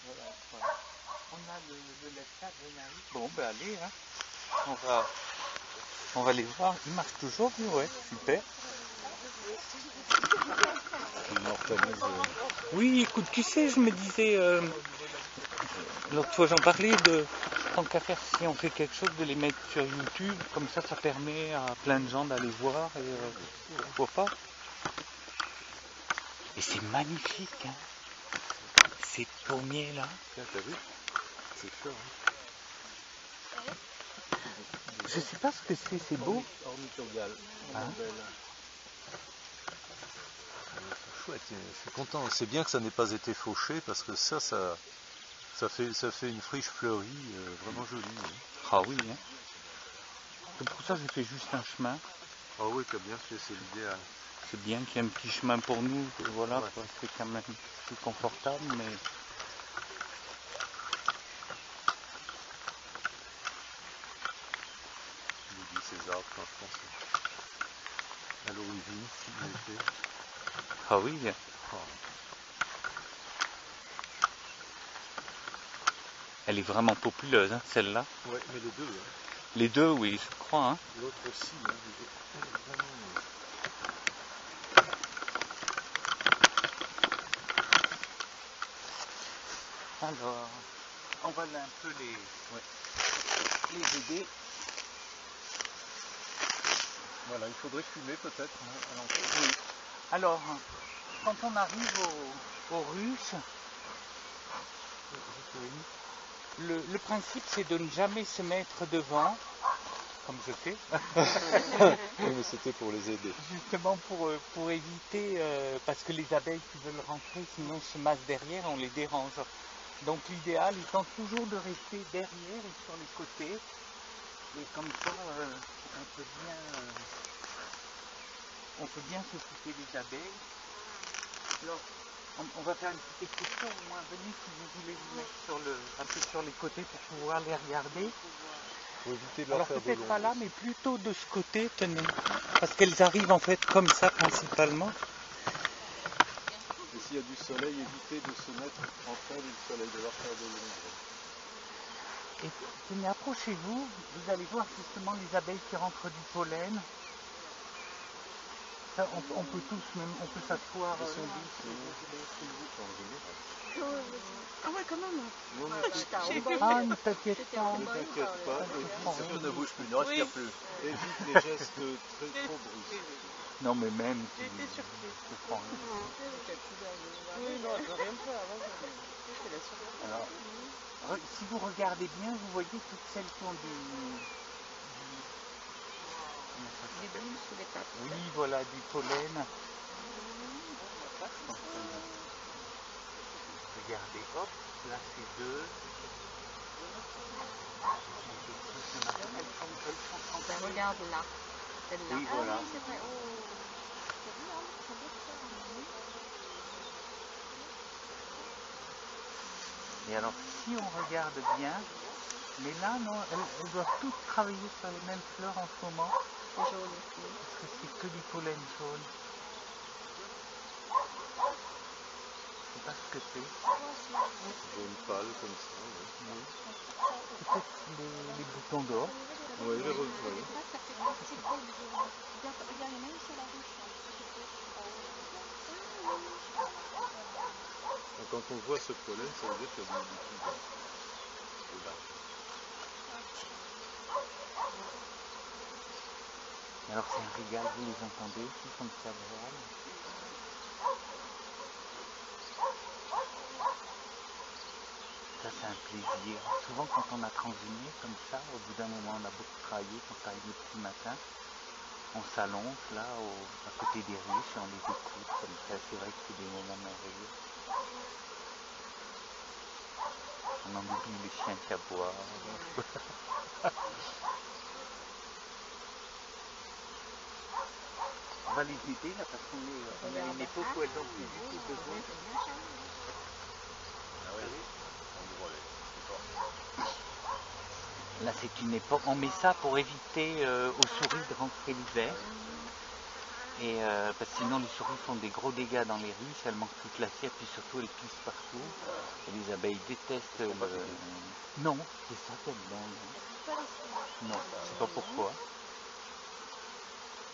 Voilà, voilà. On a le lecteur de Naïf. Bon, ben allez, hein. On va les voir. Il marche toujours, lui, ouais, super. Oui, écoute, tu sais, je me disais, l'autre fois j'en parlais de, tant qu'à faire, si on fait quelque chose, de les mettre sur YouTube, comme ça permet à plein de gens d'aller voir, et pourquoi pas. Et c'est magnifique, hein, ces pommiers là. Tiens, t'as vu? C'est chaud, hein. Je sais pas ce que c'est beau. Ornithogale. Hein? C'est chouette, je suis content. C'est bien que ça n'ait pas été fauché parce que ça fait une friche fleurie vraiment jolie. Hein. Ah oui, hein. C'est pour ça que j'ai fait juste un chemin. Ah oui, t'as bien fait, c'est l'idéal. C'est bien qu'il y ait un petit chemin pour nous, voilà, Ouais. c'est quand même plus confortable, mais... Je vous dis ces arbres, quand je pense à l'origine, s'il était. Ah oui. Oh. Elle est vraiment populeuse, hein, celle-là. Ouais, mais les deux. Hein. Les deux, oui, je crois. Hein. L'autre aussi. Hein, elle est vraiment... Alors, on va un peu les aider. Voilà, il faudrait fumer peut-être. Hein, oui. Alors, quand on arrive aux ruches, le principe c'est de ne jamais se mettre devant, comme je fais. Oui, mais c'était pour les aider. Justement pour éviter, parce que les abeilles qui veulent rentrer sinon se massent derrière, on les dérange. Donc l'idéal étant toujours de rester derrière et sur les côtés. Et comme ça, on peut bien s'occuper des abeilles. Alors, on va faire une petite excursion, au moins venez si vous voulez vous mettre un peu sur les côtés pour pouvoir les regarder. Faut éviter de leur Alors faire de peut-être pas l'ombre. là, mais plutôt de ce côté, tenez. Parce qu'elles arrivent en fait comme ça principalement. Et s'il y a du soleil, évitez de se mettre en fond du soleil, de leur faire de l'ombre. Et tenez, approchez-vous, vous allez voir justement les abeilles qui rentrent du pollen. Ça, on peut tous, même, on peut s'asseoir. Ils sont douces, c'est le goût en général. Ah ouais, quand même. Non, mais Ah, ne t'inquiète pas. ne t'inquiète pas, Surtout ne bouge plus, ne respire plus. Évite les gestes trop brusques. Non, mais même. J'étais surprise. Je prends rien. Oui, non, elle peut rien faire avant. C'est la surprise. Alors, si vous regardez bien, vous voyez toutes celles qui ont Des bulles sous les pattes. oui, voilà, du pollen. Regardez, hop, là c'est deux. Ben, regarde là. Celle-là. Oui, voilà. Ah oui, c'est vrai. Oh. Et alors, si on regarde bien, mais là, non, elles doivent toutes travailler sur les mêmes fleurs en ce moment. C'est jaune aussi. Parce que c'est que du pollen jaune. Je sais pas ce que c'est. Jaune pâle comme ça. Oui. Peut-être les boutons d'or. Oui, les roses, oui. Quand on voit ce pollen, ça veut dire qu'il y a du liquide dedans. Et alors c'est un régal, vous les entendez aussi comme ça volent. Ça c'est un plaisir. Souvent quand on a transhumé comme ça, au bout d'un moment on a beaucoup travaillé, quand on arrive le petit matin, on s'allonge là à côté des ruches et on les écoute comme ça. C'est vrai que c'est des moments merveilleux. On en oublie les chiens qui aboient. On va les aider là parce qu'on a une époque où elles ont plus du tout besoin. Ah oui, on voit Là c'est une époque, on met ça pour éviter aux souris de rentrer l'hiver. Et parce que sinon les souris font des gros dégâts dans les ruches, elles mangent toute l'assiette, puis surtout elles pissent partout. Et les abeilles détestent le... Non, c'est ça qu'elles donnent. Non, je sais pas pourquoi.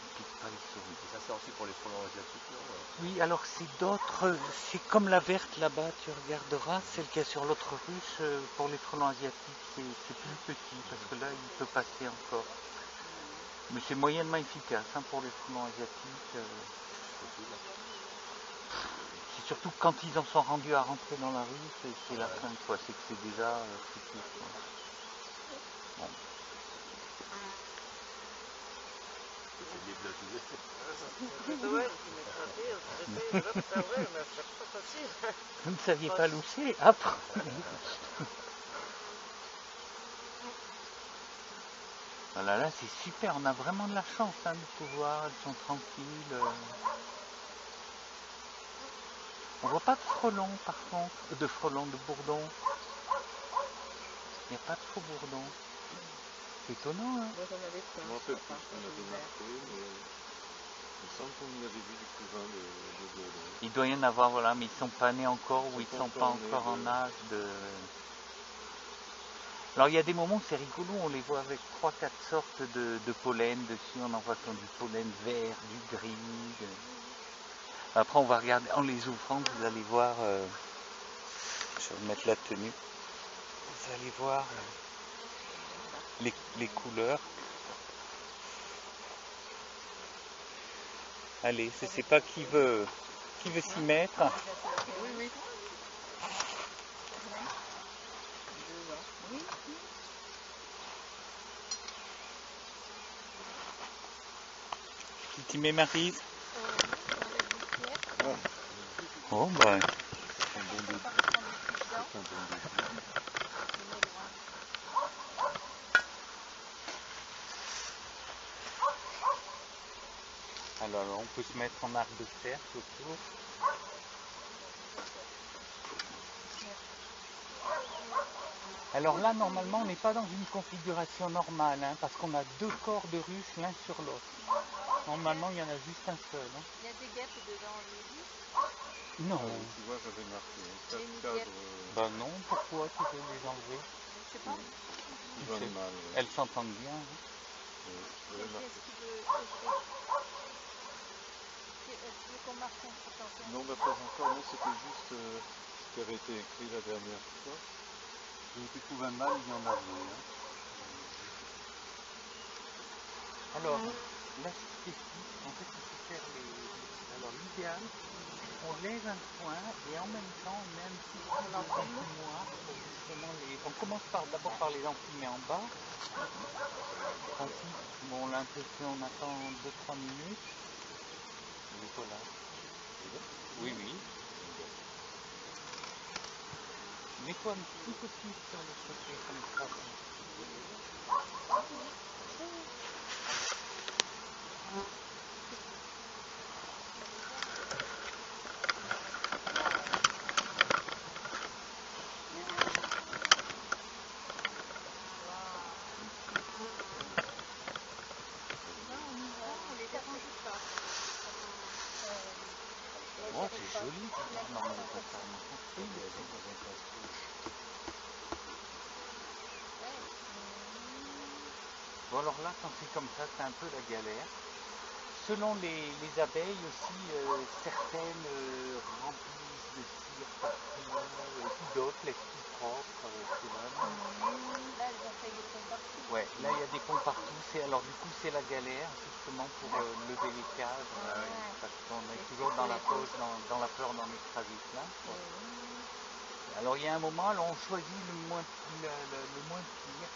Elles pissent pas les souris. Et ça sert aussi pour les frelons asiatiques, non? Oui, alors c'est d'autres, c'est comme la verte là-bas, tu regarderas, celle qu'il y a sur l'autre ruche, pour les frelons asiatiques, c'est plus petit, parce que là, il peut passer encore. Mais c'est moyennement efficace hein, pour les frelons asiatiques. C'est surtout quand ils en sont rendus à rentrer dans la rue, c'est la fin, quoi. C'est que c'est déjà foutu, quoi. Bon. C'est déblatisé. Vous ne saviez pas loucher? Après. Voilà, là c'est super, on a vraiment de la chance hein, de pouvoir, elles sont tranquilles. On voit pas de frelons par contre, de frelons, de bourdons. Il n'y a pas de faux bourdons. C'est étonnant hein. Moi j'en avais plein. Je m'en rappelle plus ce qu'on avait marqué, mais il me semble qu'on y avait vu du couvain de bourdons. Il doit y en avoir, voilà, mais ils sont pas nés encore ou ils sont pas encore en âge de... Alors il y a des moments où c'est rigolo, on les voit avec 3-4 sortes de pollen dessus, on en voit qui ont du pollen vert, du gris. Après on va regarder, en les ouvrant, vous allez voir, je vais mettre la tenue, vous allez voir les couleurs. Allez, je sais pas qui veut s'y mettre. Oui, oui. Oui. Qui t'y met Maryse? Oh bah. Alors on peut se mettre en arc de cercle autour. Alors là normalement on n'est pas dans une configuration normale hein, parce qu'on a deux corps de ruches l'un sur l'autre. Normalement il y en a juste un seul. Hein. Il y a des guêpes devant les rues. Non. Tu vois, j'avais marqué. J'ai une guêpe. Bah non, pourquoi tu veux les enlever? Je sais pas. Elles s'entendent bien. Hein. Qu'est-ce qu'il veut qu'on marque un attention? Non, bah pas encore, non, c'était juste ce qui avait été écrit la dernière fois. J'ai trouvé un mâle, il y en avait. Hein. Alors, là c'est en fait il faut faire les... Alors l'idéal, on lève un point et en même temps on met un petit peu d'enfumoir pour justement les... On commence d'abord par les enfumer en bas. Ensuite, bon là on attend 2-3 minutes. Et voilà. Oui, oui. Mets-toi un petit peu plus sur le côté comme ça. Oh, c'est joli, non, mais on peut faire une construit, Bon alors là, quand c'est comme ça, c'est un peu la galère. Selon les abeilles aussi, certaines remplissent de cire partout, et puis d'autres laissent tout propre, tu vois. Là, elles ont fait des ponts partout. Ouais, là il y a des ponts partout, alors du coup c'est la galère justement pour lever les cages, parce qu'on est toujours dans la pause, dans la peur d'en écraser plein. Alors il y a un moment, alors on choisit le moins pire,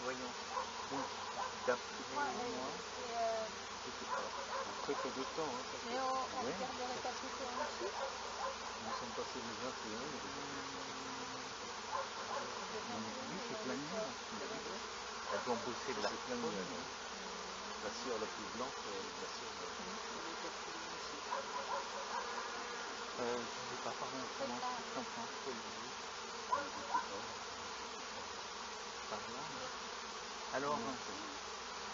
voyons. Donc, d'après moi, Très peu de temps, hein, Mais on regarderait pas plutôt en dessous. nous sommes passés le 21. oui, c'est plein de nuit. Elles vont bosser de la C'est plein de miel. La cire la plus blanche, la cire. Je ne sais pas, pardon, comment tu t'en penses, Olivier? Par là. Alors,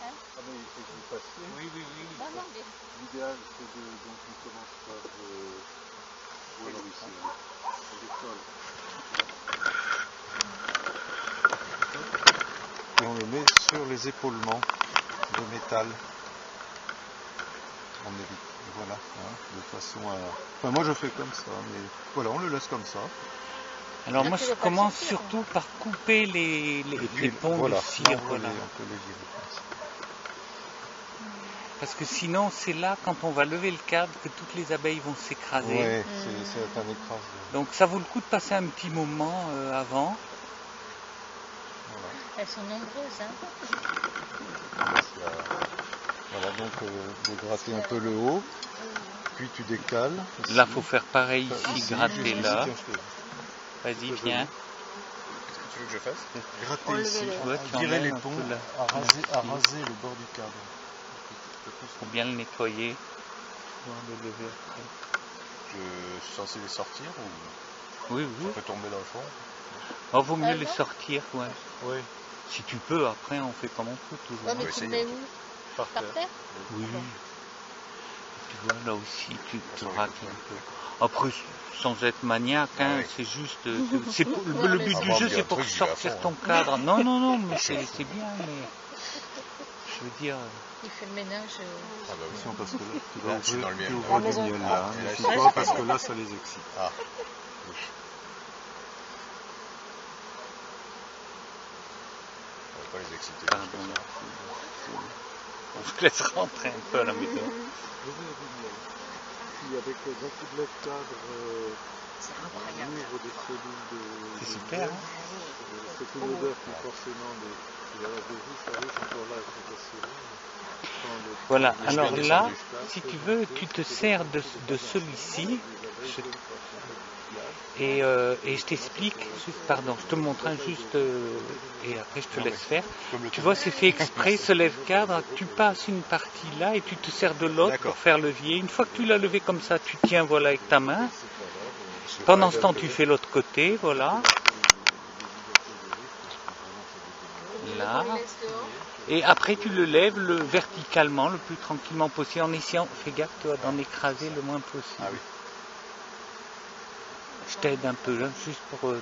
Ah mais il faut que vous passiez. Oui, oui, oui. Non, non, mais L'idéal c'est de... Donc on commence par... Voilà, oui, c'est l'école. Et on le met sur les épaulements de métal. On évite, voilà, hein, de façon à... Enfin moi je fais comme ça, mais voilà, on le laisse comme ça. Alors Là, moi tu je veux pas commence le sortir, surtout par couper les Et puis ponts voilà, de cire, là, on peut voilà. les virer comme ça. Parce que sinon c'est là, quand on va lever le cadre, que toutes les abeilles vont s'écraser. Ouais, c'est un écrasement. Donc ça vaut le coup de passer un petit moment avant. Voilà. elles sont nombreuses, hein. Voilà, donc de gratter un peu le haut, puis tu décales. Ici. Là faut faire pareil Enfin, ici, ici, gratter juste là. ici, tiens, Vas-y, je te viens. Qu'est-ce que tu veux que je fasse On Gratter le ici, met là. Tu vois, tu virer enlèves les un ponts, peu là. à raser le bord du cadre. Faut bien le nettoyer. Avant de le lever après. Je suis censé les sortir ou Oui, ça oui. peut tomber dans le fond? Oh, vaut mieux Ah les non. sortir, ouais. Oui. Si tu peux, après on fait comme on peut toujours. Ouais, mais va tu le essayer, mets en où? Par Par terre. terre? Oui. Bon. Tu vois, là aussi, tu te Ouais, rates ouais. un peu. Après, sans être maniaque, hein, Ouais. c'est juste... c'est pour- Ouais, le mais but ça du va. jeu, Ah, c'est pour le truc, j'y vais à sortir fond, ton cadre. Non, non, non, mais c'est bien, mais... Je veux dire... Il fait le ménage. Ah bah oui. Attention parce que là, tu Là, vas je suis dans le ouvrir, miel, tu là. ouvres La du maison. miel là. Ah, et là, Méfie je toi sais parce pas. que là, ça les excite. Ah, on va pas les exciter. Pardon, on se laisse rentrer un peu à la maison. Ouvrir du miel. Puis avec d'un coup de lève-cadre, C'est on incroyable. ouvre des cellules de... C'est de super, miel. hein. C'est une odeur qui forcément... Voilà, ça arrive encore là, avec la sirène. Voilà, Je suis alors bien là, descendu. si tu veux, tu te sers de celui-ci. Et je t'explique, pardon, je te montre juste, et après je te laisse faire. Tu vois, c'est fait exprès, ce lève-cadre, tu passes une partie là et tu te sers de l'autre D'accord. pour faire levier. Une fois que tu l'as levé comme ça, tu tiens voilà avec ta main. Pendant ce temps, tu fais l'autre côté, voilà. Là. On le laisse dehors. Et après, tu le lèves verticalement, le plus tranquillement possible, en essayant, fais gaffe, toi, d'en écraser le moins possible. Ah oui. Je t'aide un peu là, juste pour toi.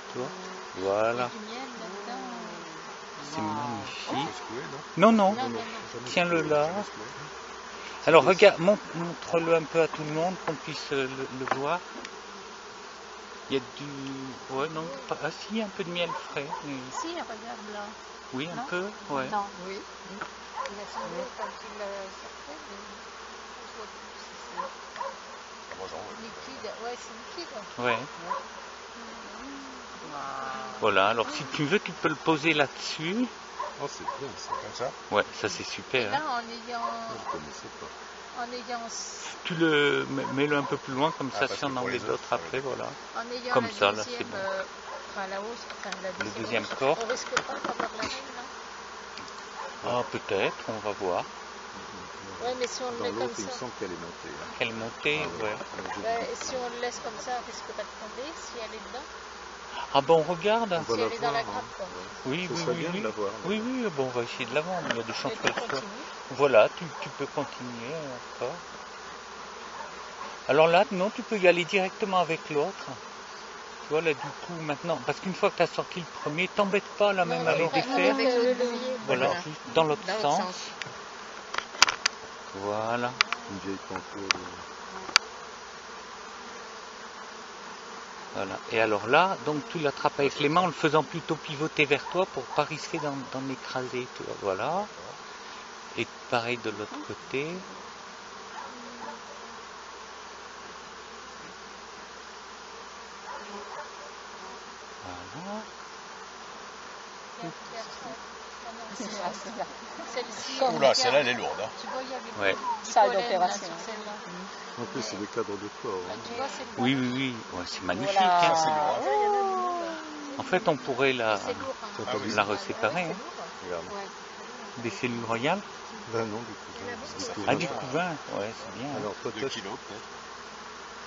Voilà, Du miel là-dedans. c'est magnifique. secouer, Non, non? non, Non, non, non. tiens-le là. Alors regarde, montre-le un peu à tout le monde, qu'on puisse le voir. Il y a du... Ouais, non, pas... Ah si, un peu de miel frais. Mais... Si, regarde là. Oui, un Non. peu, ouais. Non. Oui. Il a semblé quand il l'a sorti, mais je vois plus si Ah, moi, j'en veux. c'est liquide. Ouais, c'est liquide. Ouais. Voilà, alors si tu veux, tu peux le poser là-dessus. Oh, c'est bien ça. Comme ça? Ouais, ça c'est Et super. là, Hein. Je ne connaissais pas. en ayant Tu le mets-le un peu plus loin, comme Ah, ça parce si on que en pour met les d'autres autres, après, voilà. En ayant Comme la ça, là, deuxième, c'est bon. enfin la hausse, enfin la deuxième hausse, corps. on risque pas d'avoir la reine là. Ah, peut-être, on va voir. Ouais, mais si on le Dans met comme l'autre, il me ça, semble qu'elle est montée. Hein. Quelle montée, ouais. ouais, si on le laisse comme ça, on risque pas de tomber si elle est dedans, Ah bon, regarde. On va si la elle est dans la voir, grappe. hein. Quoi. Oui, Ce oui, serait oui, bien oui. de la voir. Oui, oui, bon, on va essayer de la vendre. Il y a des chances Et puis qu'elle soit. continue. Voilà, tu peux continuer encore. Alors là, non, tu peux y aller directement avec l'autre. Tu vois, là, du coup, maintenant, parce qu'une fois que tu as sorti le premier, t'embête pas, là, même, à les après, défaire. avec le levier. Voilà, juste dans l'autre Dans l'autre sens. sens. Voilà. Une vieille pantoufle. Voilà. Et alors là, donc tu l'attrapes avec les mains en le faisant plutôt pivoter vers toi pour pas risquer d'en écraser. Tu vois, voilà. Et pareil de l'autre côté. Voilà. Celle-ci. Oula, celle-là, elle est lourde. Hein. Tu vois, il y avait Ouais. du Salle pollen là, d'opération. sur celle-là. En plus, c'est des cadres de corps. Ah, Hein. tu vois, c'est Oui, oui, oui. Ouais, c'est magnifique. Voilà. Hein. C'est lourd. Ça, il y en a du monde. En fait, on pourrait la C'est lourd. Hein. Ah oui. reséparer. Hein. Regarde. Ouais. Des cellules royales. Ben non, du coup. Il y en a beaucoup. Des Ah, du couvains. couvain. Ouais, c'est bien. hein. Alors 2 peut-être kilos, peut-être.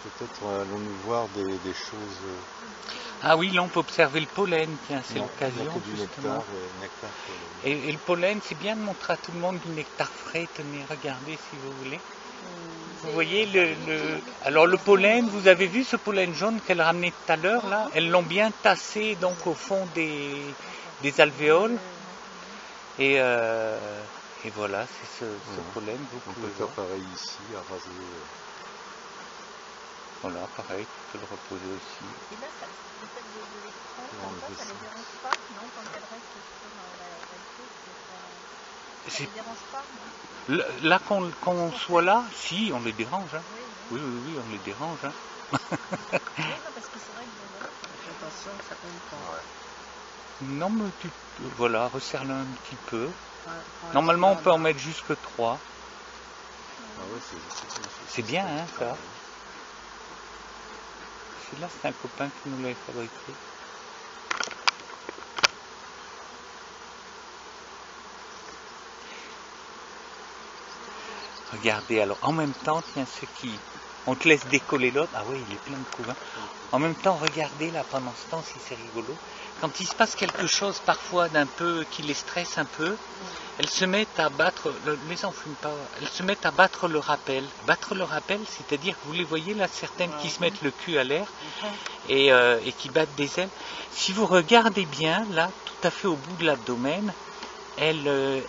Peut-être allons-nous voir des choses. Ah oui, là on peut observer le pollen, tiens, c'est Non, l'occasion il n'y a que du justement. nectar pollen. Et le pollen, c'est bien de montrer à tout le monde du nectar frais. Tenez, regardez si vous voulez. Vous voyez alors le pollen, vous avez vu ce pollen jaune qu'elle ramenait tout à l'heure là? Elles l'ont bien tassé donc au fond des alvéoles. Et voilà, c'est ce pollen. Vous On pouvez peut faire voir. pareil ici, à raser. Voilà, pareil, tu peux le reposer aussi. Et là, le fait de les prendre Non, comme ça les dérange pas, non? Quand elles restent sur la ça les dérange pas, non? Là qu'on soit là, si, on les dérange. Hein. Oui, Oui, on les dérange. Hein. non, parce que c'est vrai que voilà, attention, ça compte pas. Ouais. Non, mais voilà, resserre-le un petit peu. Ouais, Normalement, on peut en mettre jusque 3. Ah ouais, C'est bien, hein, ça. Celui-là, c'est un copain qui nous l'avait fabriqué. Regardez, alors, en même temps, tiens, ceux qui... On te laisse décoller l'autre. Ah oui, il est plein de couvains. En même temps, regardez, là, pendant ce temps, si c'est rigolo. Quand il se passe quelque chose, parfois, d'un peu, qui les stresse un peu, elles se mettent à battre... Les enfument pas. Elles se mettent à battre le rappel. Battre le rappel, c'est-à-dire, vous les voyez, là, certaines qui se mettent le cul à l'air et qui battent des ailes. Si vous regardez bien, là, tout à fait au bout de l'abdomen, elles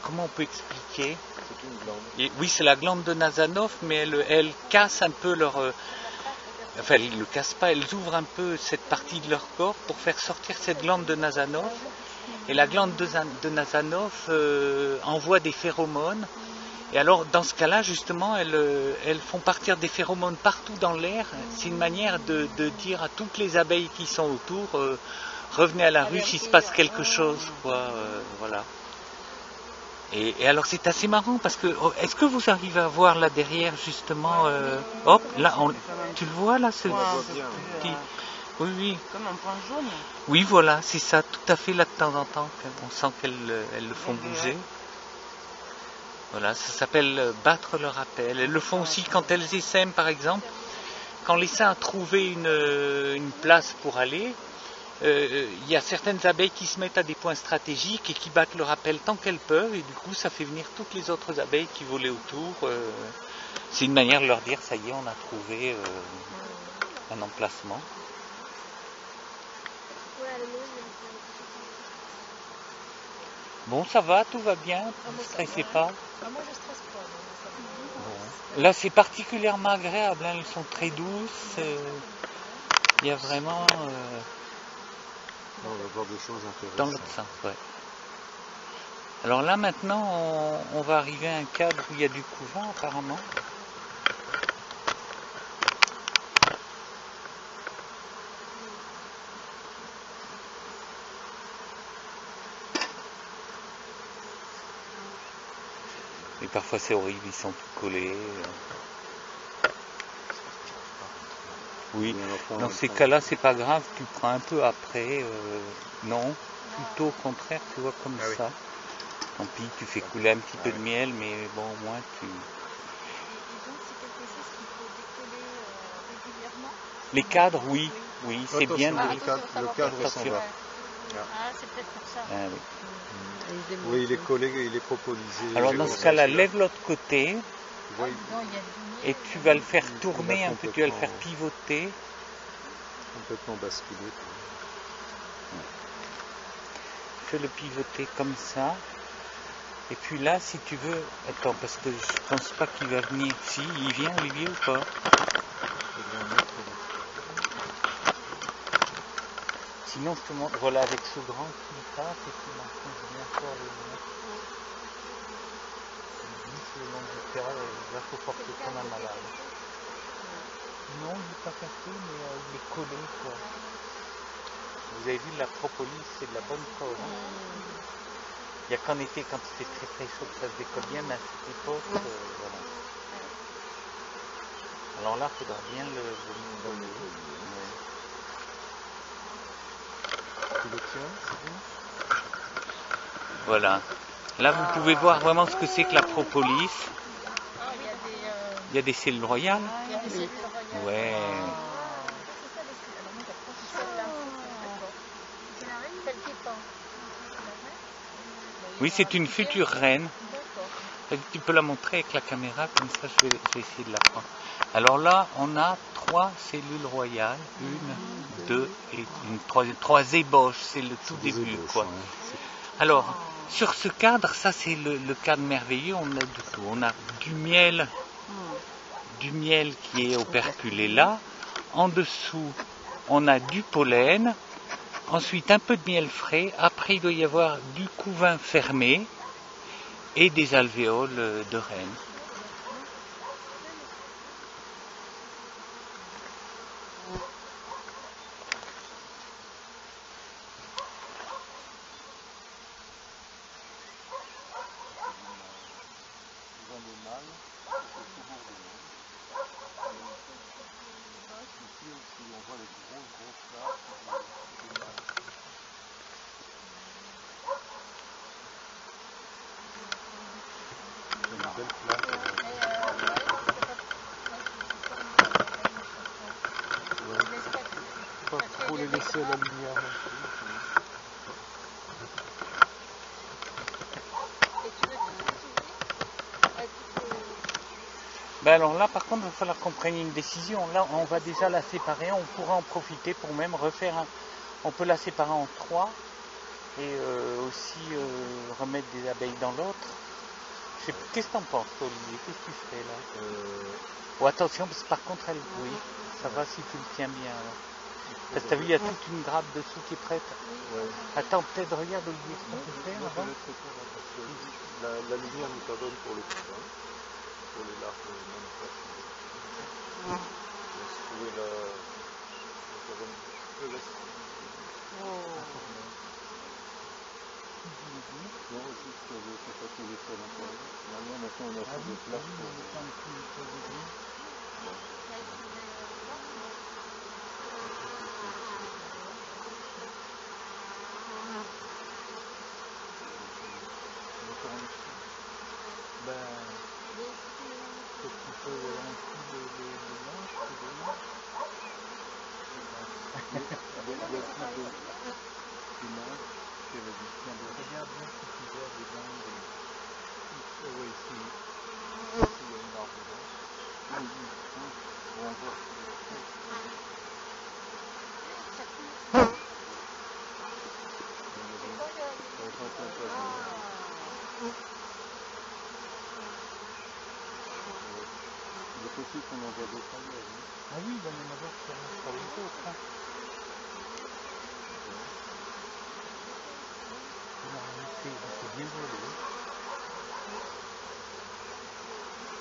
comment on peut expliquer? C'est une glande. Et oui, c'est la glande de Nazanov, mais elles cassent un peu leur... enfin, elles ne le cassent pas, elles ouvrent un peu cette partie de leur corps pour faire sortir cette glande de Nazanov. Et la glande de Nazanov envoie des phéromones. Et alors, dans ce cas-là, justement, elles font partir des phéromones partout dans l'air. C'est une manière de dire à toutes les abeilles qui sont autour, revenez à la ruche, il se passe quelque chose, quoi, voilà. Et alors c'est assez marrant parce que, est-ce que vous arrivez à voir là derrière justement, hop, là, tu le vois là, ce petit... Oui, oui. Comme un point jaune. Oui, voilà, c'est ça, tout à fait là de temps en temps, on sent qu'elles le font bouger. Voilà, ça s'appelle battre le rappel. Elles le font aussi quand elles essaiment, par exemple, quand l'essaim a trouvé une place pour aller. Il y a certaines abeilles qui se mettent à des points stratégiques et qui battent le rappel tant qu'elles peuvent, et du coup ça fait venir toutes les autres abeilles qui volaient autour. C'est une manière de leur dire, ça y est, on a trouvé un emplacement. Bon, ça va, tout va bien, ne stressez pas. Moi, je stresse pas. Bon. Là, c'est particulièrement agréable, hein, elles sont très douces. Il y a vraiment... On va voir des choses intéressantes. Dans l'autre sens, ouais. Alors là, maintenant, on va arriver à un cadre où il y a du couvent, apparemment. Et parfois, c'est horrible, ils sont tout collés. Oui, dans ces cas-là, c'est pas grave, tu prends un peu après. Non, plutôt au contraire, tu vois, comme ça. Tant pis, tu fais couler un petit peu de miel, mais bon, au moins tu... Et donc, c'est quelque chose qu'il faut décoller régulièrement? Les cadres, oui, c'est bien. Le cadre s'en va. Ah, c'est peut-être pour ça. Ah, oui. Oui, il est collé, il est propolisé. Alors dans ce cas-là, lève l'autre côté. Oui. Et tu vas le faire tourner un peu, tu vas le faire pivoter. Complètement basculé. Fais-le pivoter comme ça. Et puis là, si tu veux... Attends, parce que je pense pas qu'il va venir. Si, il vient, Olivier, ou pas? Sinon, je te montre, voilà, avec ce grand qui passe, et puis maintenant, je viens encore le mettre. Il glisse le long du terrain, et là, il faut porter comme un malade. Non, il n'est pas cassé, mais il est collé, quoi. Vous avez vu, la propolis, c'est de la bonne colle. Hein. Il n'y a qu'en été, quand il fait très très chaud, que ça se décolle bien, mais à cette époque, voilà. Alors là, il faudra bien le donner. Voilà. Là, vous pouvez voir vraiment ce que c'est que la propolis. Il y a des cellules royales. Il y a des cellules royales. Ouais. C'est la reine, celle qui pend. Oui, c'est une future reine. D'accord. Tu peux la montrer avec la caméra, comme ça je vais essayer de la prendre. Alors là, on a 3 cellules royales, 1, 2 et une troisième, 3 ébauches, c'est le tout Des début, ébauches, quoi. ouais. Alors, sur ce cadre, ça c'est le cadre merveilleux, on a de tout. On a du miel qui est operculé là. En dessous, on a du pollen. Ensuite, un peu de miel frais. Après, il doit y avoir du couvain fermé et des alvéoles de reine. Pas trop les laisser à la lumière non plus. Ben alors là, par contre, il va falloir qu'on prenne une décision. Là, on va déjà la séparer. On pourra en profiter pour même refaire un... On peut la séparer en 3 et aussi remettre des abeilles dans l'autre. Qu'est-ce que t'en penses, toi, Olivier? Qu'est-ce que tu ferais là? Oh, attention, parce que par contre, elle... Oui, ça va si tu le tiens bien. Alors. Parce que t'as vu, il y a toute une grappe dessous qui est prête. Ouais. Attends, peut-être, regarde, Olivier, ce qu'on peut faire avant. La lumière n'est pas bonne pour le couvain, pour les larves non opérationnelles. Laisse trouver la bonne. Je laisse. Non, aussi, je ne sais pas si j'ai fait l'intérieur. Normalement, maintenant, on a fait des plages pour... Ben, peut-être qu'il faut un petit de linge, c'est dommage. Il y a plus de linge, c'est vas-y, tiens, regarde bien si tu vois des bandes. Oui, ici, il y a une barre dedans. Oui, on va voir. Il est possible qu'on envoie d'autres ailleurs. Ah oui, il va y en avoir sur les autres. Hein. C'est bien volé.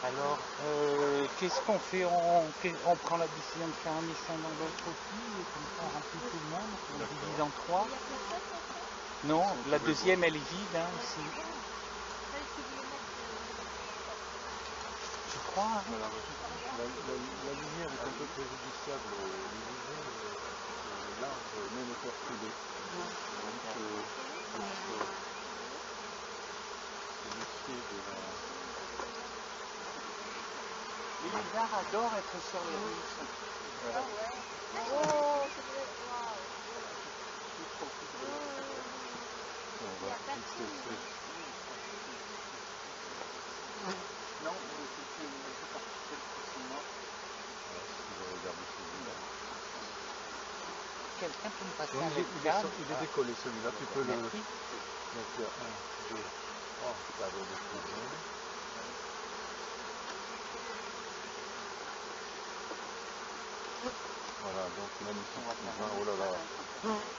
Alors, qu'est-ce qu'on fait? On prend la décision de faire un essaim dans l'autre aussi, et comme ça on remplit tout le monde, on divise en 3. Non, la deuxième elle est vide hein, ici. Tu crois hein? Voilà, la lumière est un peu préjudiciable aux larves non operculées. Donc, méfier de la... Les lézards adorent être sur les ruches. Voilà. Oh, c'est vrai. On va fixer ce... Non, c'est artificiel facilement. Si vous regardez celui-là. Quelqu'un peut me passer Donc, un câble? il est décollé celui-là, tu peux le... Merci. Donc il y a 1, 2, 3 cadres de fusion. Voilà, donc magnifique couvain, oh là là.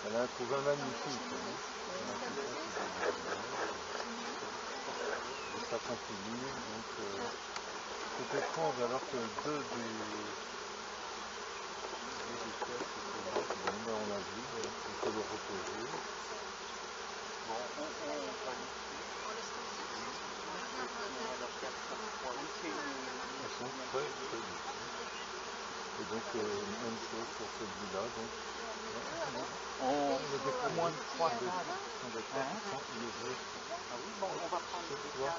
Elle a un couvain magnifique. Hein. Et ça continue, donc c'est étrange alors que deux des équerres se connectent. Bon, ben on l'a vu, on peut le reposer. Bon, on va Elles sont très très douces. Et donc, même chose pour celui-là. Donc, au moins 3 de cadres. il est bleu. Ah oui, bon, on va prendre des cadres là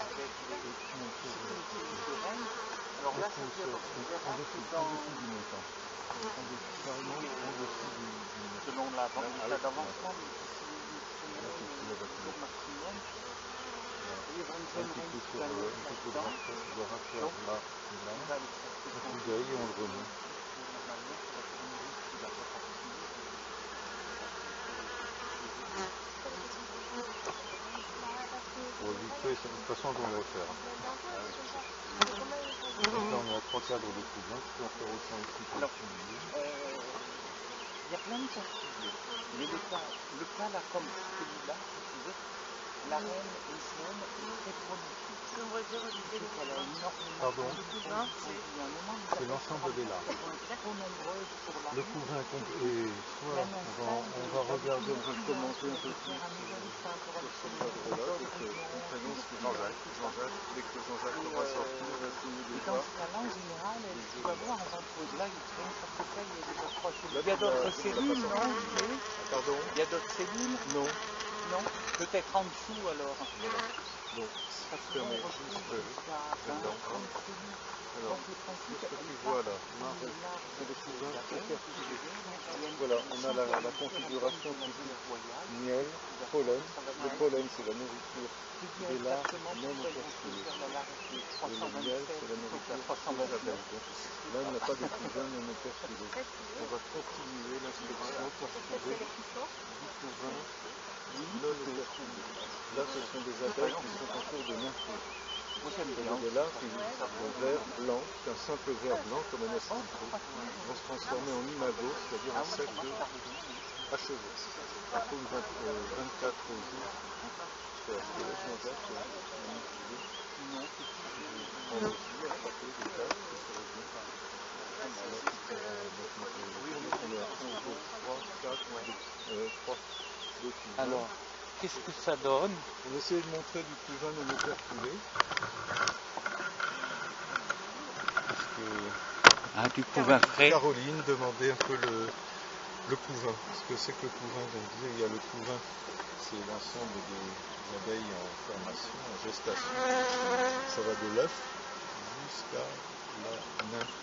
avec les de reine. Alors là, En dessous du montant. Carrément en dessous du montant. selon l'état d'avancement, Là, c'est ce qu'il y a le maximum, il y aura une un zone petit peu sur supérieure un petit peu de là-dedans. raccord là et là. On va aller chercher Un son coup d'œil et on le remet. normalement, ça va faire une route qui va pas partir. Pour le vite fait, de toute façon, on va le faire. Donc là, on est à 3 cadres de couvain. Tu peux en faire autant ici que Alors, tu veux. Il y a plein de cas de figure. Mais le cas là, comme celui-là, si tu veux, la reine lycéenne est très prolifique. On va dire C'est qu'elle a énormément Pardon. de couvains. C'est l'ensemble des larves. Trop nombreuses pour la Le couvain et soit on va regarder, on va le commenter un peu plus sur ce cadre-là, son prénom c'est Jean-Jacques. Jean-Jacques, dès que Jean-Jacques aura sorti, on va essayer de dans voir. ce cas-là, en général, tu vas voir, on va trouver là, il y a n'importe quoi, il y a déjà 3 cellules. Là, Il y a d'autres tu l'as cellules, pas non sorti. Oui. Pardon? Il y a d'autres cellules? Non. Non. Peut-être en dessous alors. Donc, Parce que fermez on juste retrouve jusqu'à 20, là-dedans. 30 cellules. Alors, Donc le principe, ce que tu elle vois part là, dans les larves c'est le couvain d'abeilles, interfilé. il y a une Voilà, on a la différence configuration de la typique. royale. Miel, pollen. Le pollen, c'est la nourriture Qui dit des larves exactement non pourquoi ils vont interfilées. choisir la larve qui est Et le miel, 327 c'est la plutôt que nourriture des 329. abeilles. Donc, là, il n'y a pas de couvain non interfilé. On va continuer l'inspection pour trouver du couvain non interfilé. Là, ce sont des abeilles qui sont en cours de nympho. Moi j'aime Il y bien. a des larves qui sont vert blanc, qu'un simple vert blanc, comme un astico, vont se transformer en imago, c'est-à-dire un sac de achevé. Il faut 24 jours. Parce que là, Jean-Jacques a manipulé. Prendre aussi, attraper des taches, que ça va bien. Là, tu pourras donc on est à 1, 2, 3, 4, 2 couvains. Alors, qu'est-ce que ça donne? On essaie de montrer du couvain non interfilé. Du couvain frais. Caroline demandait un peu le couvain. Ce que c'est que le couvain. Donc, il y a le couvain, c'est l'ensemble des abeilles en formation, en gestation. Ça va de l'œuf jusqu'à la nymphe,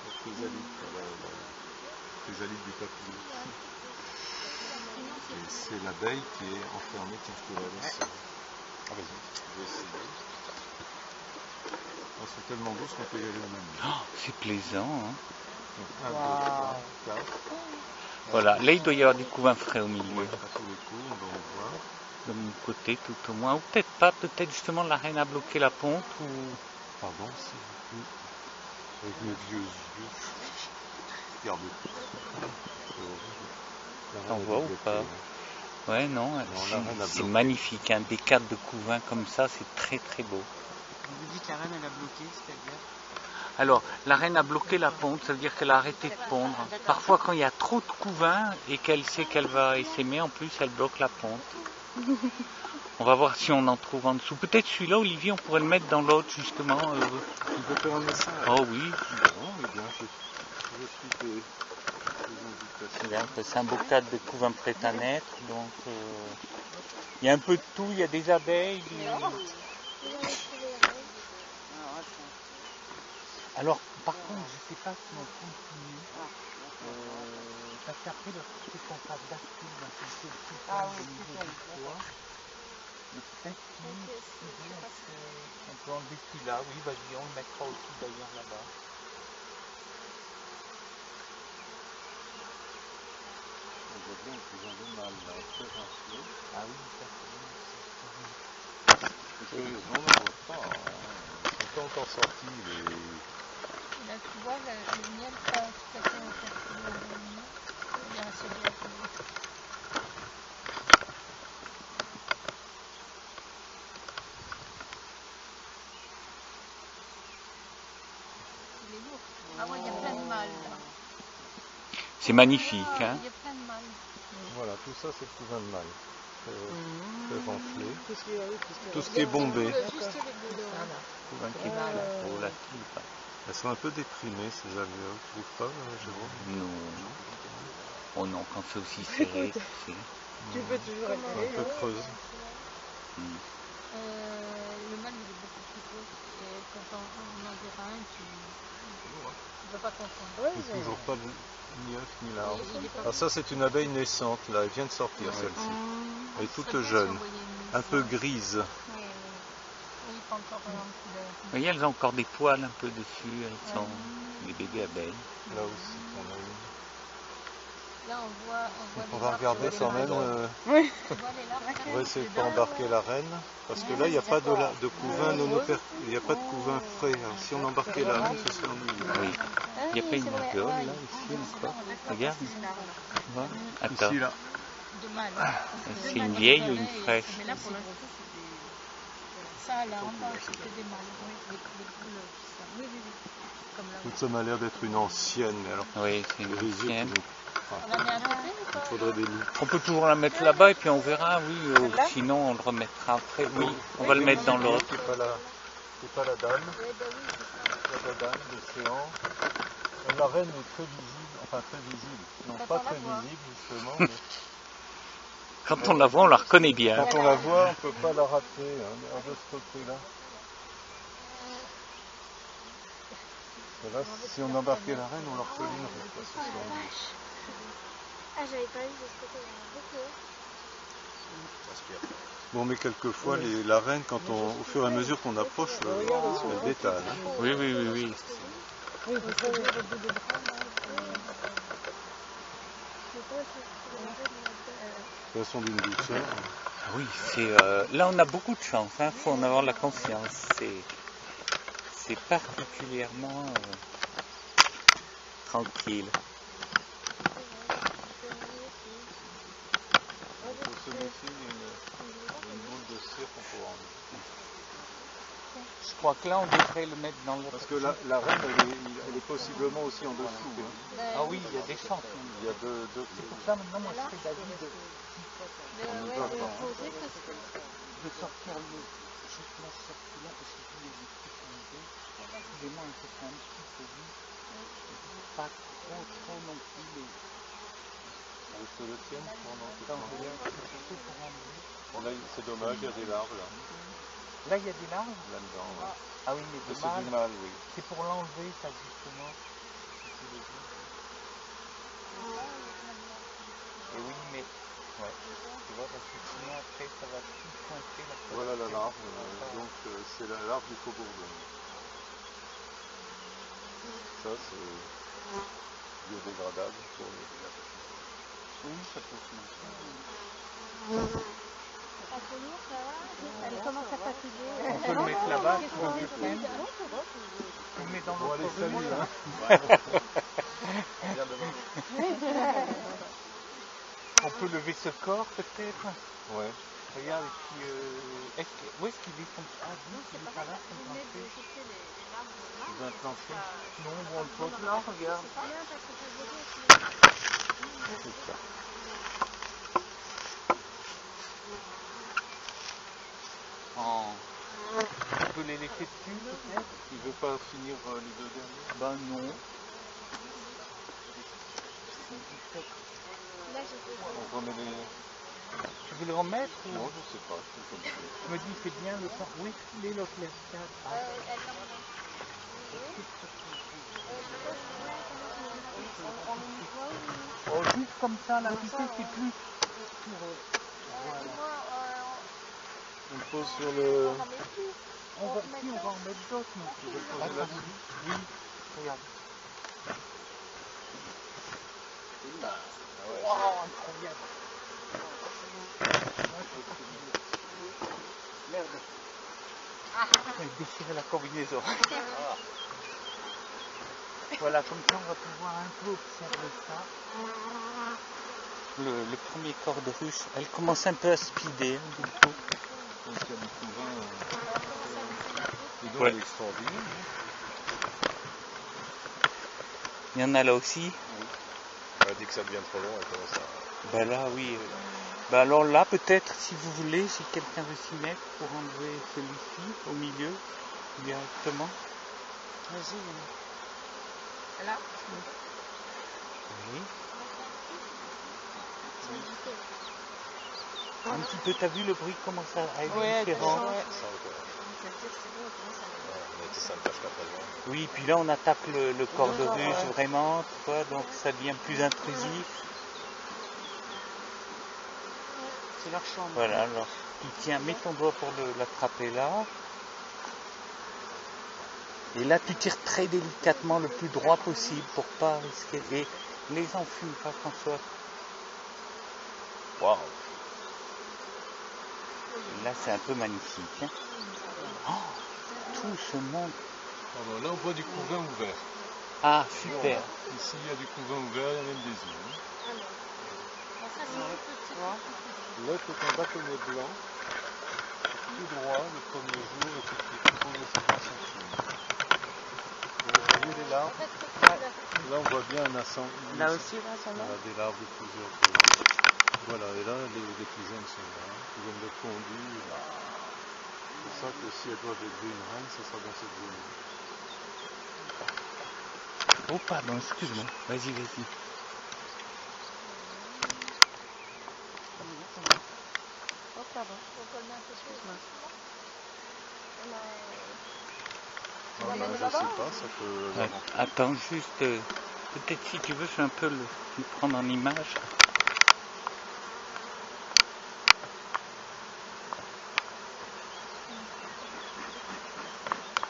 la chrysalide du papillon. Et c'est l'abeille qui est enfermée, tiens, je te la laisse. Ah, vas-y, je vais essayer. Elles sont tellement douces qu'on peut y aller au même. Oh, c'est plaisant. Hein. Donc, 1, 2, 3, 4. Voilà, là il doit y avoir du couvain frais au milieu. À tous les coups, on va en voir. De mon côté tout au moins. Ou peut-être pas, peut-être justement la reine a bloqué la ponte ou... Pardon, c'est avec mes vieux yeux. Regarde. T'en vois ou pas? Ouais, non, c'est bloqué. magnifique. Hein. Des cadres de couvain comme ça, c'est très très beau. Vous dites que la reine elle a bloqué, c'est-à-dire? Alors, la reine a bloqué la ponte, ça veut dire qu'elle a arrêté de pondre. Parfois, quand il y a trop de couvain et qu'elle sait qu'elle va essaimer, en plus, elle bloque la ponte. On va voir si on en trouve en dessous. Peut-être celui-là, Olivier, on pourrait le mettre dans l'autre, justement. Tu veux faire un message? Oh oui. Bon, eh bien, je suis tes invitations. C'est un beau cadre de couvain prêt à naître. Donc, il y a un peu de tout. Il y a des abeilles. Alors, par contre, je ne sais pas si on continue. Parce qu'après, le truc qu'on fasse bascule dans quelque chose de niveau du poids. Mais peut-être on peut enlever celui-là. Oui, vas-y, on le mettra aussi d'ailleurs là-bas. On voit bien le couvain de mâle, là, très rincelé. Ah oui, ça c'est Curieusement, on ne voit pas. Ils ne sont pas encore sortis. Là, tu vois, le miel, pas tout à fait interfilé dans le miel. Il y a un seul diaphragme. Il est lourd. Ah ouais, il y a plein de mâles là. C'est magnifique. Hein. Il y a plein de mâles. Voilà, tout ça, c'est le couvain de mâle. Très renflé. Tout ce qui est bombé. Juste les boules. Couvain qui est relatif. Elles sont un peu déprimées, ces alvéoles, tu trouves pas, Jérôme? Non. Oh non, quand c'est aussi serré, c'est... Tu peux toujours être Un peu creuse. Le mâle il est beaucoup plus gros. Et quand on en verra un, pas confondre. Ouais, Il n'est toujours pas ni œuf ni Il larve. est pas Alors ça c'est une abeille naissante, là, elle vient de sortir celle-ci. Elle est toute jeune, un peu grise. Oui, pas encore en couleur. Vous voyez, elles ont encore des poils un peu dessus, elles sont des bébés abeilles. Là aussi, on a une. Là, on voit On les va larves regarder sur quand les même, mâles. Oui. On voit les larves. on va essayer de pas embarquer la reine, parce que là il n'y a pas de couvain il n'y a pas de couvain frais. Alors, si on embarquait la reine, ce serait ennuyeux. Oui. Il n'y a pas une margole là, ici encore. Regarde. Tu vois. Attends. Ici là. De mâles. C'est une vieille ou une fraîche? Mais là, pour l'instant, c'est Ça, là, en bas, c'était des mâles. Les couleurs, tout ça. Oui. Comme là. Tout ça m'a l'air d'être une ancienne, mais alors Oui, c'est une les yeux qui ancienne. nous- On la met à côté ou il pas? faudrait des loups. On peut toujours la mettre là-bas et puis on verra, oui. Sinon, on le remettra après. Oui, on va le mettre dans l'autre. C'est pas la dame, c'est la dame d'océan. La reine est très visible, enfin très visible. Non, pas très visible justement. Mais Quand on la voit, on la reconnaît bien. quand on la voit, on ne peut pas la rater hein, de ce côté-là. Et là, si on embarquait la reine, on la recollinerait. Quoi, ce soir. Ah, j'avais pas vu de ce côté-là. Bon, mais quelquefois, la reine, au fur et à mesure qu'on approche, elle détale. Hein. Oui. Elles sont d'une douceur. Oui, là on a beaucoup de chance, il faut en avoir la conscience. C'est particulièrement tranquille. Pour celui-ci, il y a une boule de cire qu'on peut enlever. Je crois que là on devrait le mettre dans le... Parce que la reine, elle est possiblement aussi en dessous. Hein. Ah oui, il y a des chances. Il y a deux C'est pour ça maintenant moi je fais d'avis de sortir le... Je la sortie là parce que je voulais les petits enlever. Excusez-moi, un peu vite. Pas trop non plus les... Vous te le tienne pendant que Surtout pour enlever. Bon, là, c'est dommage, il y a des larves là. Là il y a des larves. Là-dedans. Ouais. Ah oui, mais C'est du mâle, oui. c'est pour l'enlever ça justement. Et oui, mais ouais, tu vois, parce que sinon après ça va tout coincer la Voilà la larve, donc c'est la larve du faubourdon. Ça c'est biodégradable pour les... Oui, ça peut se mettre. Elle commence à fatiguer. On peut le mettre là-bas, si on veut prendre. On le met dans Bon, l'autre allez, salut, roue, hein. On peut lever ce corps peut-être. Ouais. Regarde, et puis où est-ce qu'il est comme ça? Ah, non, il est pas là, comme plancher. Dans un plancher. Non, bon, on le pose là, regarde. C'est ça. On peut les laisser dessus peut-être? Tu veux pas finir les deux derniers? Ben non. On remet les... Tu veux le remettre ou... Non, je sais pas. C'est comme ça. Je me dis, c'est bien le temps. Où est-ce qu'il est l'autre laisse-carte? Oh, juste comme ça, là, tu sais, c'est plus... On le pose sur le... On va en mettre d'autres, nous. Tu veux le poser là-dessus? Oui, regarde. Wow, incroyable. Merde. J'ai déchiré la combinaison. Voilà, comme ça on va pouvoir un peu observer ça. Le premier corps de ruche, elle commence un peu à speeder, du coup. Donc il y a du couvain. Et donc Ouais. elle est extraordinaire. Il y en a là aussi. Dès que ça devient trop long, elle commence à... Ben là, oui. Ben alors là, peut-être, si vous voulez, si quelqu'un veut s'y mettre pour enlever celui-ci au milieu, directement. Vas-y. Là. Oui. Un petit peu, t'as vu le bruit commence à être différent. Ouais. Ça encore. C'est bon, comment ça va? Ouais, été sympa jusqu'à présent. Oui, puis là on attaque le corps de ruche vraiment, tu vois, donc ça devient plus intrusif. C'est leur chambre. Voilà, alors tu tiens, mets ton doigt pour l'attraper là. Et là tu tires très délicatement le plus droit possible pour pas risquer. Et les enfume pas, François. Waouh! Là c'est un peu magnifique. Hein. Oh, tout ce monde. Alors là on voit du couvain ouvert. Ah, super. Ici il y a du couvain ouvert, il y a même des œufs. Là c'est un bâtonnet blanc, tout droit le premier jour et tout qui trouve le séquence infinie. Vous voyez les larves? Là on voit bien un assemblage. Là aussi, là, sont là. Voilà, des larves de plusieurs couleurs. Voilà, et là les cousines sont là, cousines de fondu. C'est pour ça que si elles doivent élever une reine, ce sera dans cette zone. Oh pardon, excuse-moi. Vas-y, vas-y. Oh, pardon. Excuse-moi. Ah, ben, je sais pas, ça peut... Ouais, attends, juste, peut-être si tu veux, je vais un peu le prendre en image.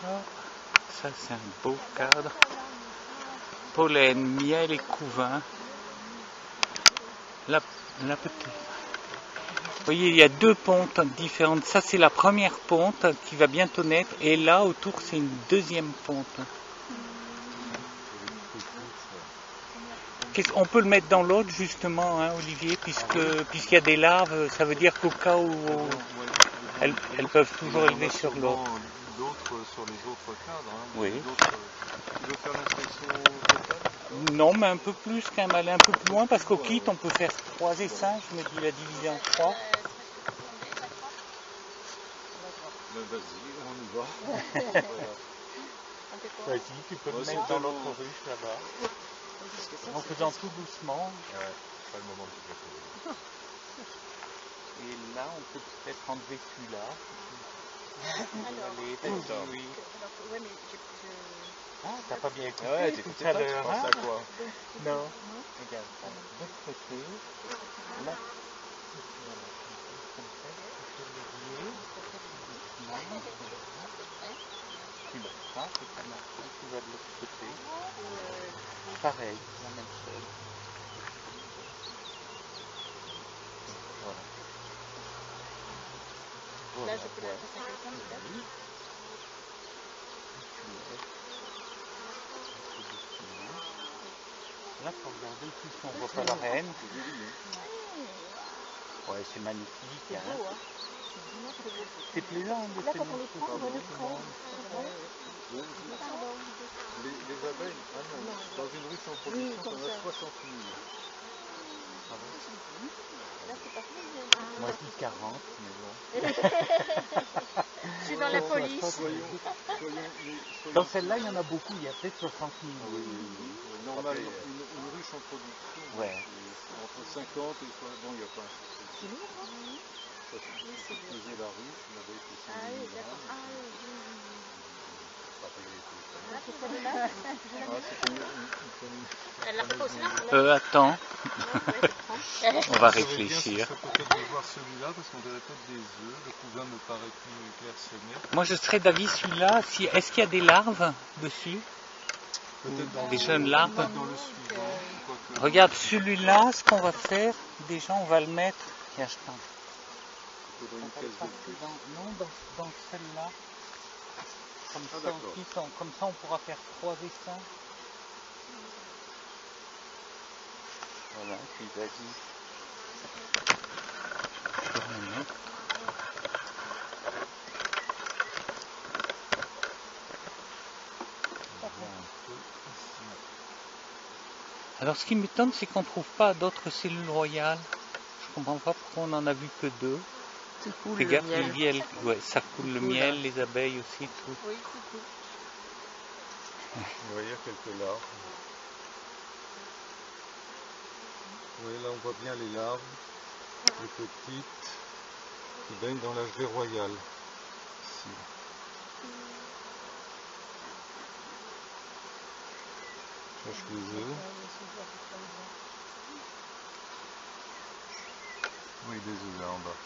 Oh, ça c'est un beau cadre. Pollen, miel et couvain. Là peut-être. Vous voyez, il y a deux pontes différentes. Ça c'est la première ponte qui va bientôt naître. Et là autour c'est une deuxième ponte. On peut le mettre dans l'autre justement, hein, Olivier, puisqu'il y a des larves, ça veut dire qu'au cas où elles peuvent toujours élever sur l'autre. D'autres sur les autres cadres. Hein, oui. Tu veux faire l'inspection totale? Non, mais un peu plus quand même, aller un peu plus loin, parce qu'au kit on peut faire 3 et 5, je me dis la diviser en 3. Ben, vas-y, on y va. Voilà. Vas-y, tu peux le mettre dans l'autre ruche là-bas. En faisant tout doucement. Ouais, pas le moment de tout faire. Et là, on peut peut-être enlever celui-là. Allez, oui. Ah, t'as pas bien écouté Ouais, tout à l'heure, tu penses à quoi? Non. Regarde, de ce côté, là, tu le frappes et ça marche. Tu vas de l'autre côté. Pareil, la même chose. Voilà. Voilà. Là, je peux la passer à quelqu'un, peut-être. Là, faut regarder ici si on voit pas la reine. Ouais, c'est magnifique. Hein. C'est plaisant de tenir tout ça. Les abeilles, ah non, dans une ruche en production, on a 60 000. Moi je dis 40, mais bon. Je suis dans la police. Dans celle-là, il y en a beaucoup, il y a peut-être 60 000. Oui. Normal, une ruche en production, ouais. Entre 50 et bon, il n'y a pas un souci. Ça faisait la ruche, il avait été 100 000. Ah oui, d'accord. Ah oui. Elle l'a pas aussi là? Attends. On va réfléchir. Ça peut peut-être de voir celui-là parce qu'on verrait peut-être des œufs. Le couvain me paraît plus clairsemé. Moi je serais d'avis celui-là. Est-ce qu'il y a des larves dessus? Des jeunes larves? Dans le suivant. Regarde celui-là, ce qu'on va faire, déjà on va le mettre. Tiens, je pense. Non, dans celle-là. Comme ça on pourra faire 3 et 5. Voilà, puis vas-y. Je vais le mettre. Alors ce qui m'étonne, c'est qu'on ne trouve pas d'autres cellules royales. Je comprends pas pourquoi on en a vu que 2. Cool, fais gaffe, le miel, ouais, ça coule le miel, les abeilles aussi, tout. Oui, tout. Vous voyez quelques larves. Oui, là on voit bien les larves, les petites, qui baignent dans la gelée royale. Ici. Cache les œufs. Oui, des œufs là en bas.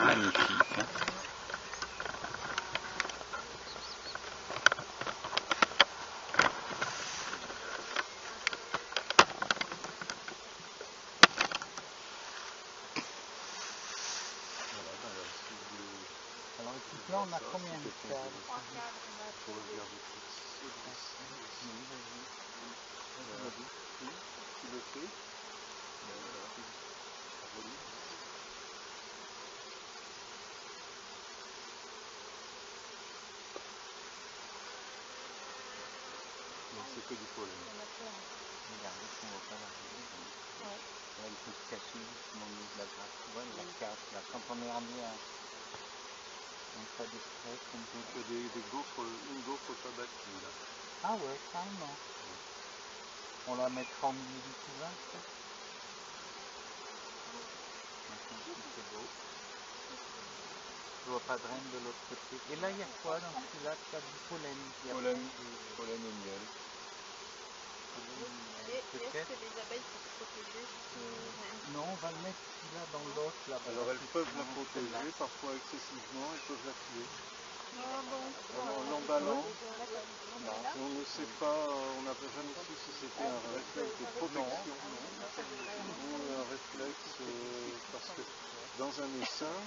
Magnifique. Hein. Alors écoute, là on a combien de cadres? 3 cadres, on a Pour trouvé. regarder tout tu le fais. Donc c'est que du pollen. Il y en a plein. Regardez si on va pas l'arriver. Ouais. Là il faut se cacher justement au milieu de la grappe. Tu vois, la carte là. Quand on est amené à un tas de stress, comme ça. Donc il y a des gaufres, une gaufre pas bâtie là. Ah ouais, carrément. On la mettra au milieu du couvain, peut-être. C'est beau. Je vois pas de reine de l'autre côté. Et là, il y a quoi dans celui-là? Tu as du pollen. Il y a Pollen, pas pollen et miel. Et est-ce que les abeilles peuvent se protéger? Non, on va le mettre celui-là dans l'autre. Alors elles peuvent la protéger, parfois excessivement, elles peuvent la tuer. Ah bon. En l'emballant, D'accord. on ne sait pas, on n'a jamais su si c'était un réflexe de protection ou un réflexe parce que dans un essaim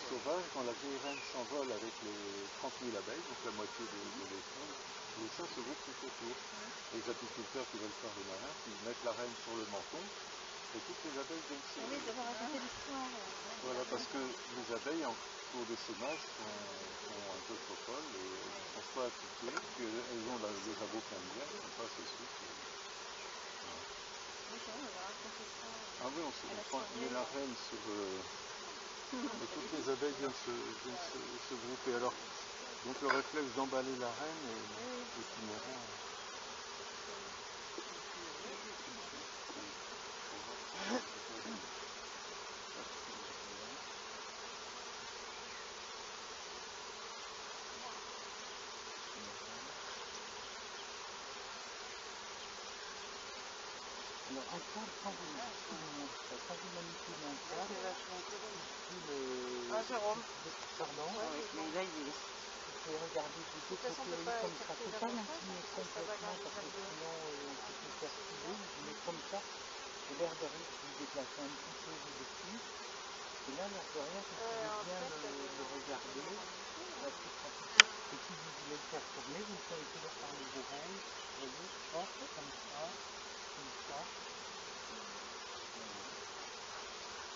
sauvage, quand la vieille reine s'envole avec les 30 000 abeilles, donc la moitié de l'essaim se roule tout autour. Les apiculteurs qui veulent faire le malin, ils mettent la reine sur le menton et toutes les abeilles viennent se... Oui, d'avoir raconté l'histoire. Voilà, parce que les abeilles en cours d'essaimage sont un peu folles et elles ne sont pas appliquées, elles ont le jabot plein de miel, elles ne sont pas assez souples. Ah oui, on met la reine sur... et toutes les abeilles viennent se grouper. Alors, donc le réflexe d'emballer la reine est inhérent. Alors, un cadre, quand vous manipulez un cadre, Ah, Jérôme. pardon, Mais là, il est. vous pouvez regarder du De toute façon, on ne peut pas comme ça. écarter C'est pas davantage l'incliner parce que ça va complètement parce que garder sinon on peut se faire tuer, mais comme ça, j'ai l'air de rien vous déplacer un petit peu dessus. Et là, l'air de rien, vous pouvez bien le regarder. Là, c'est pratique. Et si vous voulez le faire tourner, vous le faites toujours par les oreilles. Vous voyez, hop, comme ça, comme ça.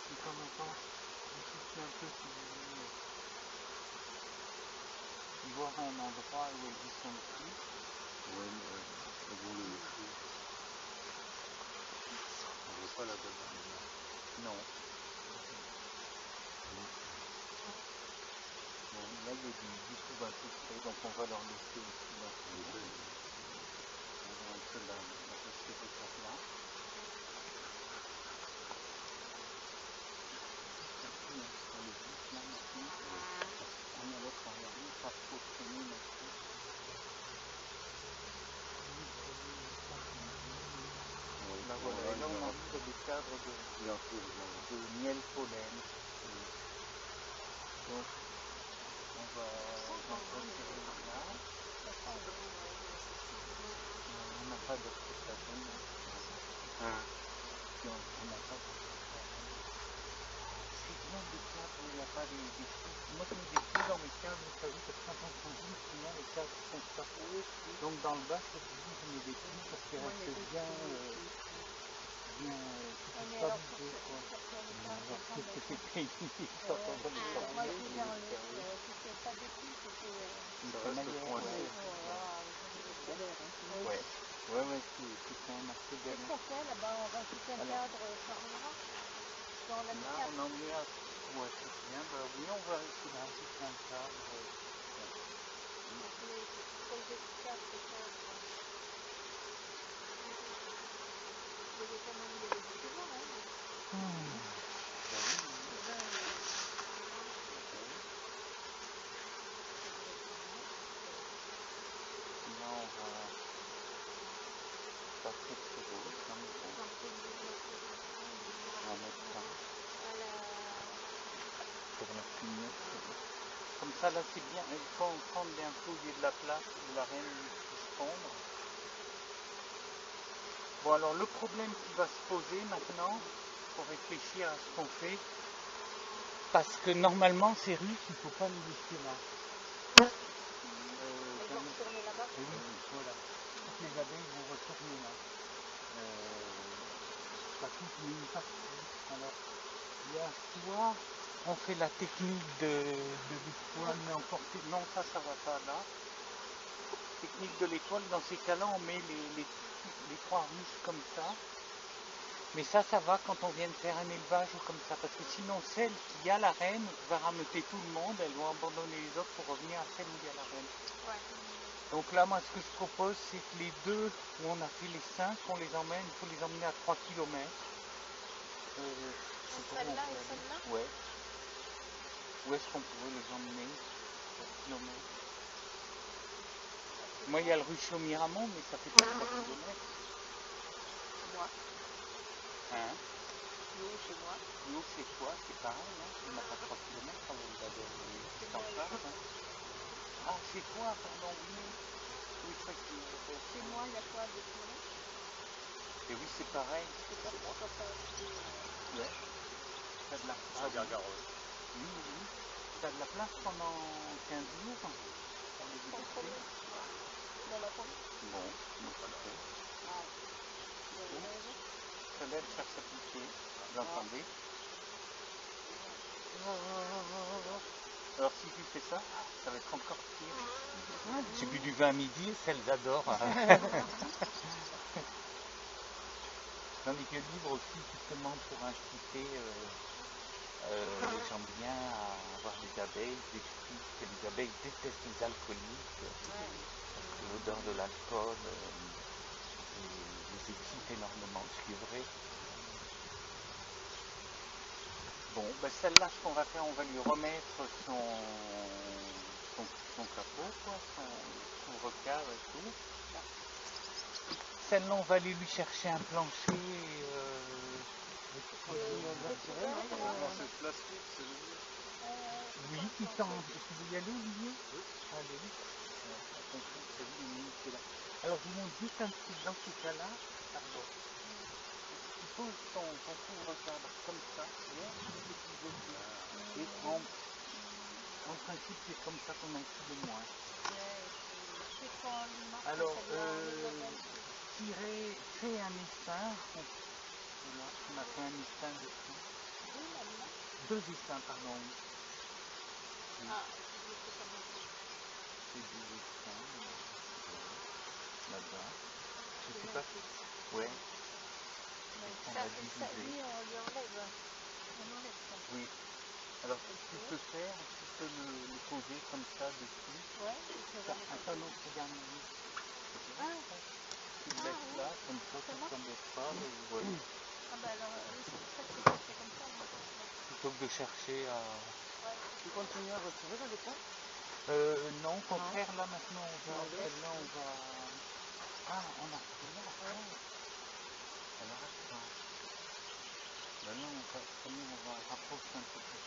Et de temps en temps, vous soufflez un peu si vous voulez voir un endroit où elle descend plus. Oui, elles vont le laisser. On ne veut pas la bête. Non. Bon, là, il y a du coup un peu près, donc on va leur laisser aussi là. On va un peu la laisser par là. On le dit là maintenant. On a l'autre arrière, pas trop traîner non plus. Là voilà, et là on arrive à des cadres de miel pollen. Donc on va retirer là. On n'a pas de prestation. Puis on n'a pas de prestation. C'est bien des cadres où il n'y a pas des trous. Moi je mets des trous dans mes cadres, vous savez, parce que quand on conduit, sinon les cadres sont sortis. Donc dans le bas, je mets des trous parce qu'ils restent bien stabilisés. C'est pas évident quand on va les Moi, fermer. je voulais enlever. Si c'est pas des filles, c'était. Ça reste coincé. Ouais, c'est quand même assez Qu'est-ce galère. qu'on fait là-bas? On rajoute un cadre par là? On l'a mis Là, on en met un. Ouais, c'est bien. Bah oui, on va essayer de rajouter un cadre. Ça là c'est bien, il faut en prendre un peu au lieu de la place où la reine puisse pondre. Bon alors le problème qui va se poser maintenant, pour réfléchir à ce qu'on fait, parce que normalement c'est russe, il ne faut pas les laisser là. Ils vont retourner là-bas. Oui, voilà. Toutes les abeilles vont retourner là. Pas toutes, mais une partie. Alors, il y a soit on fait la technique de l'étoile, mais emporter. Non, ça va pas là. Technique de l'étoile, dans ces cas-là, on met les trois ruches comme ça. Mais ça va quand on vient de faire un élevage ou comme ça. Parce que sinon, celle qui a la reine va rameuter tout le monde. Elles vont abandonner les autres pour revenir à celle où il y a la reine. Ouais. Donc là, moi, ce que je propose, c'est que les deux où on a fait les 5, on les emmène, il faut les emmener à 3 km. Celle-là et celle-là? Ouais. Où est-ce qu'on pourrait les emmener? 3 km. Moi, il y a le rucher au Miramont, mais ça fait pas 3 km. Moi. Hein? Nous, chez moi. Nous, c'est quoi? C'est pareil, non? Il n'a pas 3 km quand même, c'est en charge. Hein? Ah, c'est toi, pardon, oui. Oui, c'est vrai que Chez moi, il y a quoi, 2 kilomètres? et oui, c'est pareil. C'est pas pourquoi pas acheter. Ouais. T'as de la place. Ah, Gargareau. Oui, oui. T'as de la place pendant 15 jours pour les Sans visiter? problème. Dans la pompe. Bon, donc parfait. Ah. Vous avez raison. Ça va être faire s'appliquer. Vous entendez? Alors si tu fais ça, ça va être encore pire. J'ai bu du vin à midi et ça les adore. Tandis que le livre aussi, justement, pour inciter les gens bien à avoir des abeilles, j'explique que les abeilles détestent les alcooliques, parce que l'odeur de l'alcool les excite énormément, ce qui est vrai. Bon, ben celle-là, ce qu'on va faire, on va lui remettre son capot, quoi, son couvre-cave et tout. Celle-là, on va aller lui chercher un plancher. Non, c'est plastique, c'est le mieux. Oui, tu veux y aller, Olivier? Oui. Allez. Alors, je vous montre juste un truc dans ce cas-là. Pardon. Tu poses ton couvre-cadre comme ça, bien, et en principe, c'est comme ça qu'on a un de moins. C'est quand lui marque Alors, celle-là, fais un essaim. Voilà, on a fait un essaim dessus. Deux essaims, pardon. Ah, je sais pas bien. C'est deux essaims. Là-bas. Je sais pas. Ouais. Ça, lui, on lui enlève. On enlève ça. Oui. Alors, ce que tu peux faire, tu peux le poser comme ça dessus. Ouais. Attends, non, regarde. Ah. Tu le laisses là, comme ça, tu ne t'embêtes pas. Et voilà. Ah bah alors, oui, c'est pour ça que c'est comme ça. Plutôt que de chercher à... Tu continues à retirer dans les points? Non, au contraire, là, maintenant, celle-là, on va... Ah, on a celle-là, alors, attends. Ben là, on va rapprocher un peu plus.